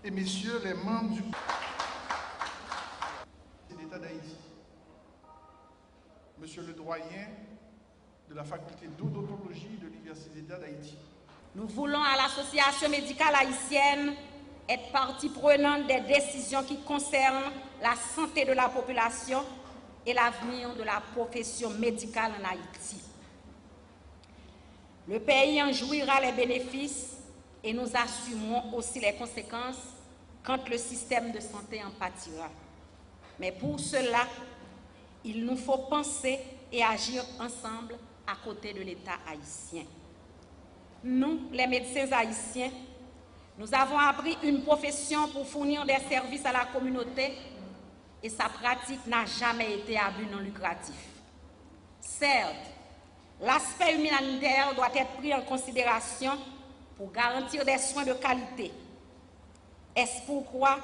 et messieurs les membres du d'État d'Haïti, monsieur le doyen de la faculté d'odontologie de l'Université d'État d'Haïti. Nous voulons à l'Association médicale haïtienne être partie prenante des décisions qui concernent la santé de la population et l'avenir de la profession médicale en Haïti. Le pays en jouira les bénéfices et nous assumerons aussi les conséquences quand le système de santé en pâtira. Mais pour cela, il nous faut penser et agir ensemble à côté de l'État haïtien. Nous, les médecins haïtiens, nous avons appris une profession pour fournir des services à la communauté et sa pratique n'a jamais été à but non lucratif. Certes, l'aspect humanitaire doit être pris en considération pour garantir des soins de qualité. Est-ce pourquoi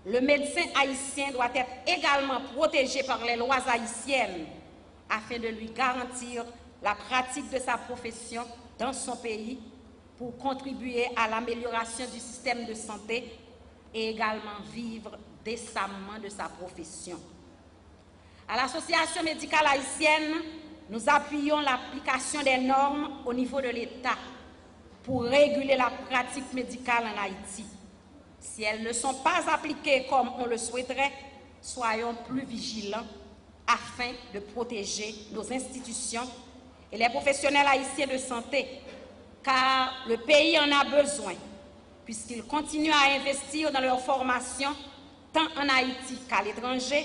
le médecin haïtien doit être également protégé par les lois haïtiennes afin de lui garantir la pratique de sa profession dans son pays pour contribuer à l'amélioration du système de santé et également vivre décemment de sa profession. À l'Association médicale haïtienne, nous appuyons l'application des normes au niveau de l'État pour réguler la pratique médicale en Haïti. Si elles ne sont pas appliquées comme on le souhaiterait, soyons plus vigilants afin de protéger nos institutions et les professionnels haïtiens de santé, car le pays en a besoin, puisqu'ils continuent à investir dans leur formation, tant en Haïti qu'à l'étranger,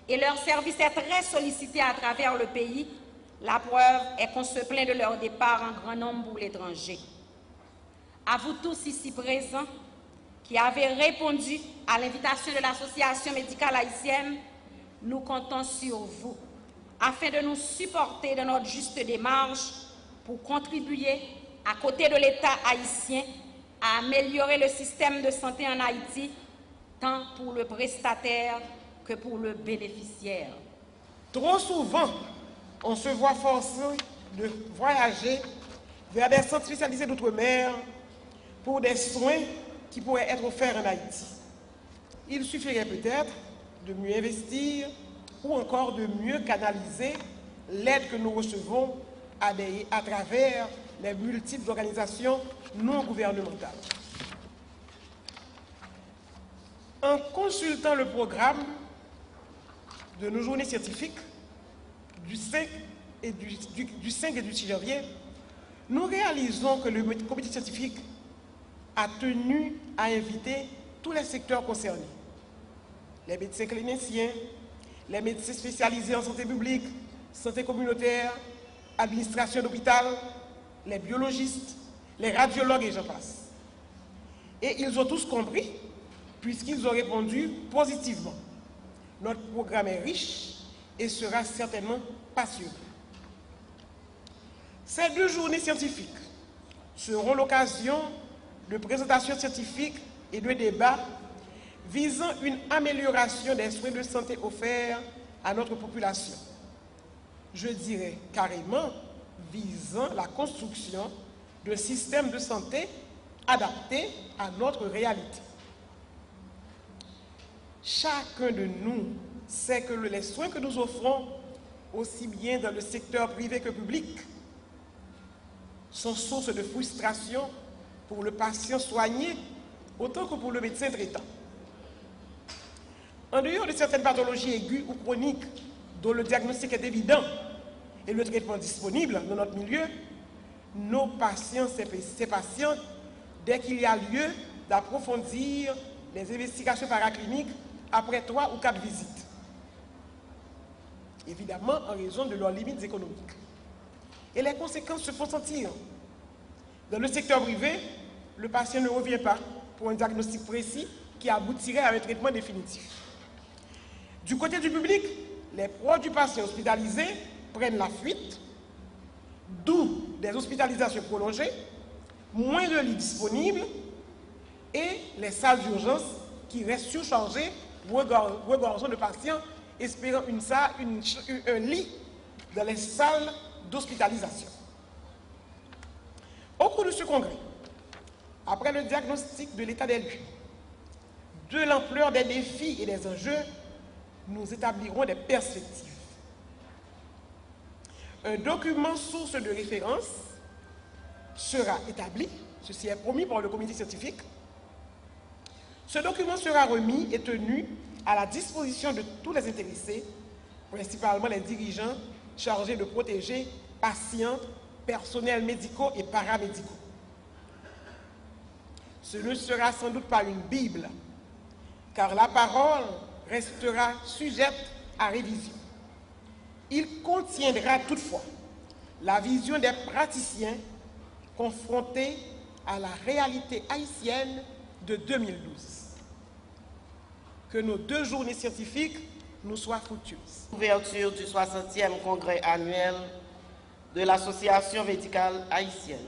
et leur service est très sollicité à travers le pays. La preuve est qu'on se plaint de leur départ en grand nombre pour l'étranger. À vous tous ici présents, qui avez répondu à l'invitation de l'Association médicale haïtienne, nous comptons sur vous afin de nous supporter dans notre juste démarche pour contribuer, à côté de l'État haïtien, à améliorer le système de santé en Haïti, tant pour le prestataire que pour le bénéficiaire. Trop souvent, on se voit forcé de voyager vers des centres spécialisés d'outre-mer pour des soins qui pourraient être offerts en Haïti. Il suffirait peut-être de mieux investir ou encore de mieux canaliser l'aide que nous recevons à travers les multiples organisations non gouvernementales. En consultant le programme de nos journées scientifiques du 5 et du 6 janvier, nous réalisons que le comité scientifique a tenu à inviter tous les secteurs concernés. Les médecins cliniciens, les médecins spécialisés en santé publique, santé communautaire, administration d'hôpital, les biologistes, les radiologues et j'en passe. Et ils ont tous compris, puisqu'ils ont répondu positivement. Notre programme est riche et sera certainement passionnant. Ces 2 journées scientifiques seront l'occasion de présentations scientifiques et de débats visant une amélioration des soins de santé offerts à notre population. Je dirais carrément visant la construction de systèmes de santé adaptés à notre réalité. Chacun de nous sait que les soins que nous offrons, aussi bien dans le secteur privé que public, sont source de frustration pour le patient soigné autant que pour le médecin traitant. En dehors de certaines pathologies aiguës ou chroniques dont le diagnostic est évident et le traitement disponible dans notre milieu, nos patients, ces patients, dès qu'il y a lieu d'approfondir les investigations paracliniques après 3 ou 4 visites. Évidemment, en raison de leurs limites économiques. Et les conséquences se font sentir. Dans le secteur privé, le patient ne revient pas pour un diagnostic précis qui aboutirait à un traitement définitif. Du côté du public, les proches du patient hospitalisé prennent la fuite, d'où des hospitalisations prolongées, moins de lits disponibles et les salles d'urgence qui restent surchargées, regorgeant de patients espérant un lit dans les salles d'hospitalisation. Au cours de ce congrès, après le diagnostic de l'état des lieux de l'ampleur des défis et des enjeux, nous établirons des perspectives. Un document source de référence sera établi, ceci est promis par le comité scientifique. Ce document sera remis et tenu à la disposition de tous les intéressés, principalement les dirigeants chargés de protéger patients, personnels médicaux et paramédicaux. Ce ne sera sans doute pas une Bible, car la parole restera sujette à révision. Il contiendra toutefois la vision des praticiens confrontés à la réalité haïtienne de 2012. Que nos 2 journées scientifiques nous soient fructueuses. Ouverture du 60e congrès annuel de l'Association médicale haïtienne.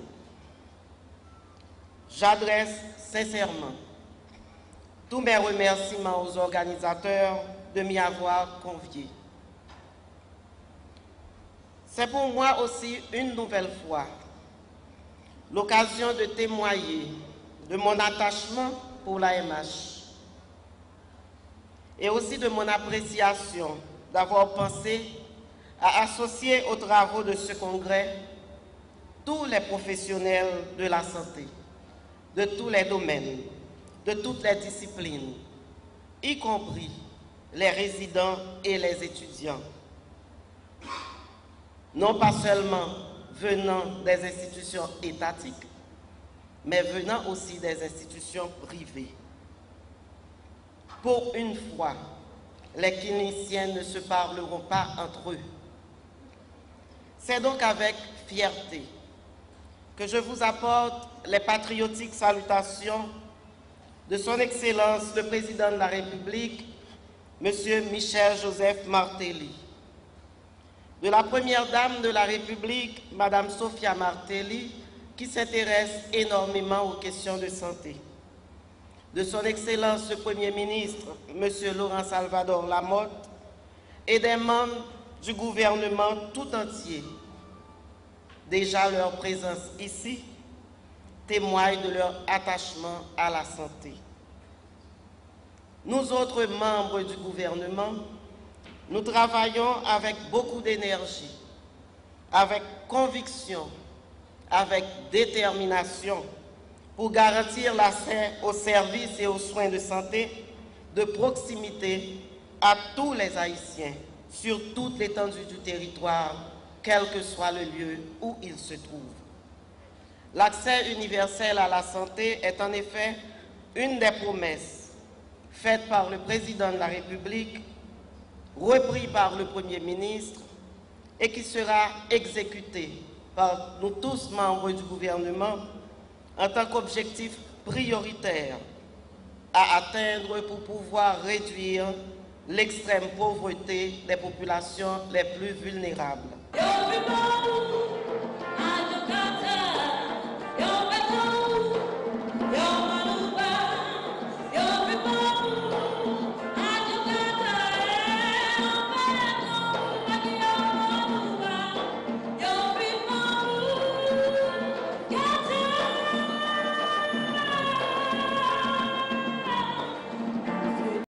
J'adresse sincèrement tous mes remerciements aux organisateurs de m'y avoir convié. C'est pour moi aussi une nouvelle fois l'occasion de témoigner de mon attachement pour l'AMH et aussi de mon appréciation d'avoir pensé à associer aux travaux de ce congrès tous les professionnels de la santé, de tous les domaines, de toutes les disciplines, y compris les résidents et les étudiants. Non pas seulement venant des institutions étatiques, mais venant aussi des institutions privées. Pour une fois, les cliniciens ne se parleront pas entre eux. C'est donc avec fierté que je vous apporte les patriotiques salutations de Son Excellence le Président de la République, M. Michel-Joseph Martelly, de la Première Dame de la République, Mme Sophia Martelly, qui s'intéresse énormément aux questions de santé, de Son Excellence le Premier ministre, M. Laurent Salvador Lamotte, et des membres du gouvernement tout entier. Déjà leur présence ici témoigne de leur attachement à la santé. Nous autres membres du gouvernement, nous travaillons avec beaucoup d'énergie, avec conviction, avec détermination pour garantir l'accès aux services et aux soins de santé de proximité à tous les Haïtiens sur toute l'étendue du territoire, quel que soit le lieu où ils se trouvent. L'accès universel à la santé est en effet une des promesses faites par le Président de la République, repris par le Premier ministre et qui sera exécutée par nous tous membres du gouvernement en tant qu'objectif prioritaire à atteindre pour pouvoir réduire l'extrême pauvreté des populations les plus vulnérables.